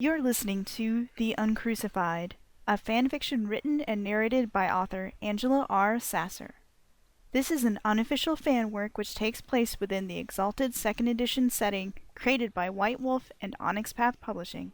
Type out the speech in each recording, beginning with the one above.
You're listening to The Uncrucified, a fanfiction written and narrated by author Angela R. Sasser. This is an unofficial fan work which takes place within the Exalted 2nd Edition setting created by White Wolf and Onyx Path Publishing.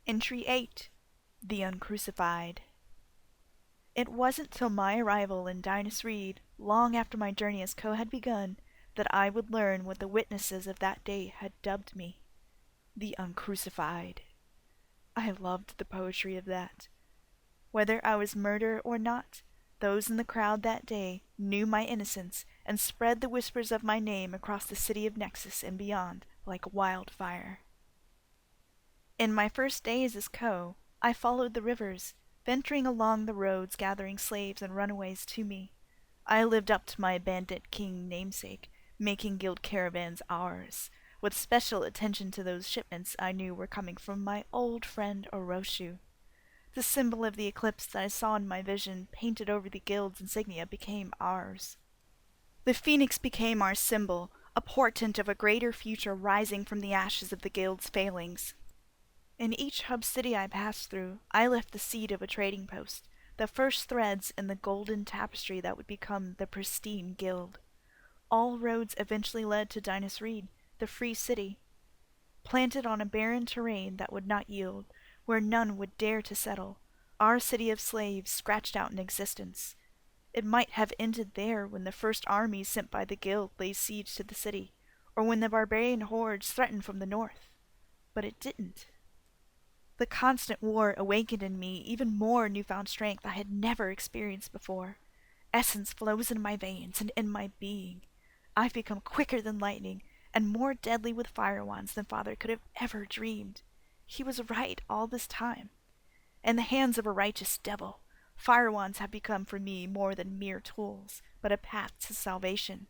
Entry 8. The Uncrucified. It wasn't till my arrival in Dinas Reed, long after my journey as Co had begun, that I would learn what the witnesses of that day had dubbed me. The Uncrucified. I loved the poetry of that. Whether I was murdered or not, those in the crowd that day knew my innocence and spread the whispers of my name across the city of Nexus and beyond like wildfire. In my first days as Co, I followed the rivers, venturing along the roads gathering slaves and runaways to me. I lived up to my bandit king namesake, making guild caravans ours, with special attention to those shipments I knew were coming from my old friend Oroshu. The symbol of the eclipse that I saw in my vision painted over the guild's insignia became ours. The phoenix became our symbol, a portent of a greater future rising from the ashes of the guild's failings. In each hub city I passed through, I left the seed of a trading post, the first threads in the golden tapestry that would become the pristine guild. All roads eventually led to Dinas Reed, the free city. Planted on a barren terrain that would not yield, where none would dare to settle, our city of slaves scratched out an existence. It might have ended there when the first armies sent by the guild laid siege to the city, or when the barbarian hordes threatened from the north. But it didn't. The constant war awakened in me even more newfound strength I had never experienced before. Essence flows in my veins and in my being. I've become quicker than lightning, and more deadly with firewands than Father could have ever dreamed. He was right all this time. In the hands of a righteous devil, firewands have become for me more than mere tools, but a path to salvation.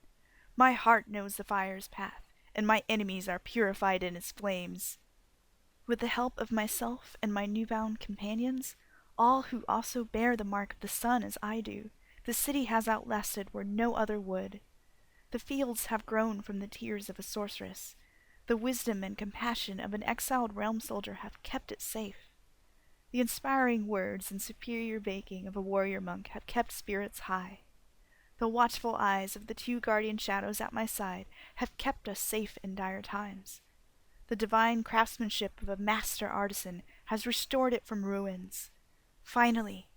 My heart knows the fire's path, and my enemies are purified in its flames. With the help of myself and my newfound companions, all who also bear the mark of the sun as I do, the city has outlasted where no other would. The fields have grown from the tears of a sorceress. The wisdom and compassion of an exiled realm soldier have kept it safe. The inspiring words and superior baking of a warrior monk have kept spirits high. The watchful eyes of the 2 guardian shadows at my side have kept us safe in dire times. The divine craftsmanship of a master artisan has restored it from ruins. Finally,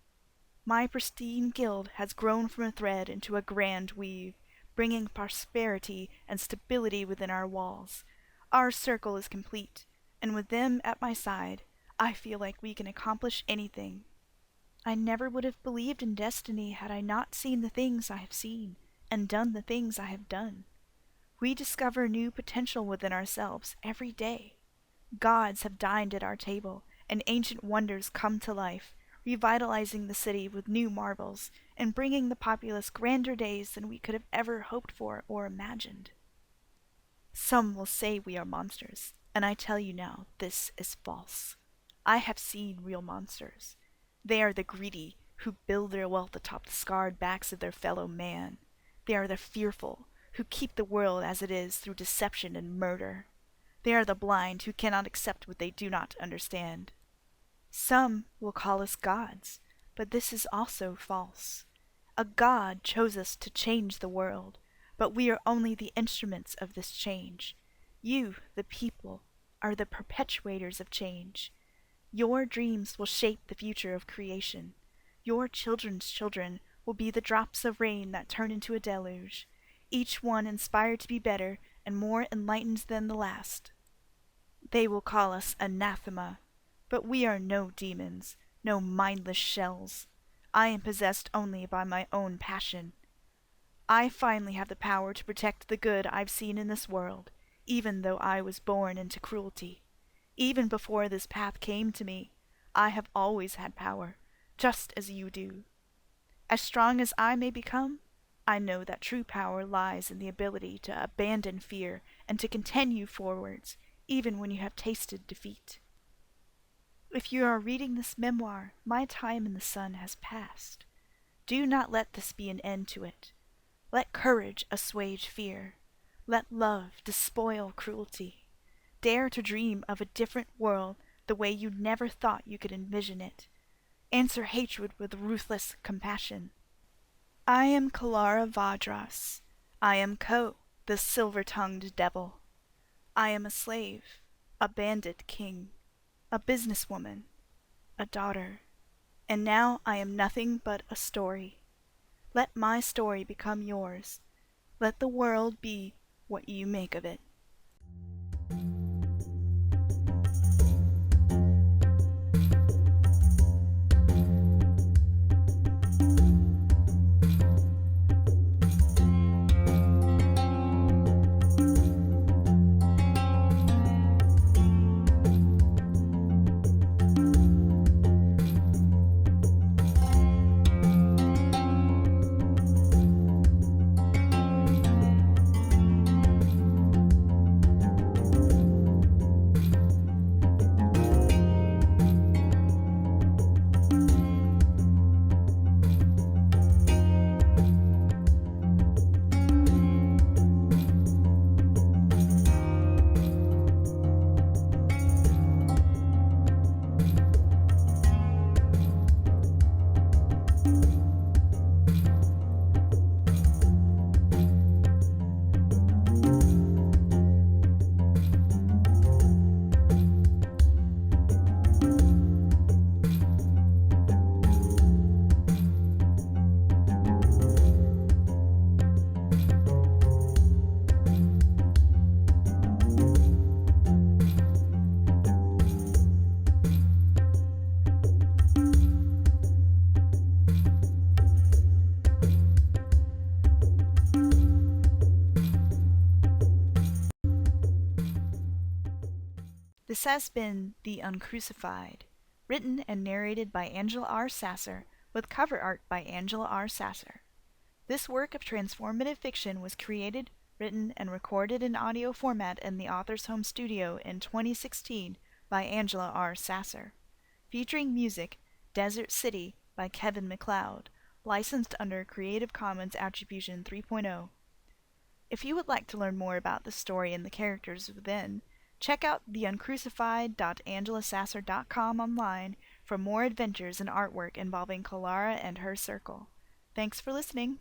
my pristine guild has grown from a thread into a grand weave, bringing prosperity and stability within our walls. Our circle is complete, and with them at my side, I feel like we can accomplish anything. I never would have believed in destiny had I not seen the things I have seen, and done the things I have done. We discover new potential within ourselves every day. Gods have dined at our table, and ancient wonders come to life, revitalizing the city with new marvels, and bringing the populace grander days than we could have ever hoped for or imagined. Some will say we are monsters, and I tell you now, this is false. I have seen real monsters. They are the greedy, who build their wealth atop the scarred backs of their fellow man. They are the fearful, who keep the world as it is through deception and murder. They are the blind who cannot accept what they do not understand. Some will call us gods, but this is also false. A god chose us to change the world, but we are only the instruments of this change. You, the people, are the perpetuators of change. Your dreams will shape the future of creation. Your children's children will be the drops of rain that turn into a deluge, each one inspired to be better and more enlightened than the last. They will call us anathema, but we are no demons, no mindless shells. I am possessed only by my own passion. I finally have the power to protect the good I've seen in this world, even though I was born into cruelty. Even before this path came to me, I have always had power, just as you do. As strong as I may become, I know that true power lies in the ability to abandon fear and to continue forwards, even when you have tasted defeat. If you are reading this memoir, my time in the sun has passed. Do not let this be an end to it. Let courage assuage fear. Let love despoil cruelty. Dare to dream of a different world the way you never thought you could envision it. Answer hatred with ruthless compassion. I am Kalara Vadras. I am Ko, the silver-tongued devil. I am a slave, a bandit king, a businesswoman, a daughter, and now I am nothing but a story. Let my story become yours. Let the world be what you make of it. This has been The Uncrucified, written and narrated by Angela R. Sasser, with cover art by Angela R. Sasser. This work of transformative fiction was created, written, and recorded in audio format in the author's home studio in 2016 by Angela R. Sasser. Featuring music, Desert City by Kevin MacLeod, licensed under Creative Commons Attribution 3.0. If you would like to learn more about the story and the characters within, check out theuncrucified.angelasasser.com online for more adventures and artwork involving Kalara and her circle. Thanks for listening.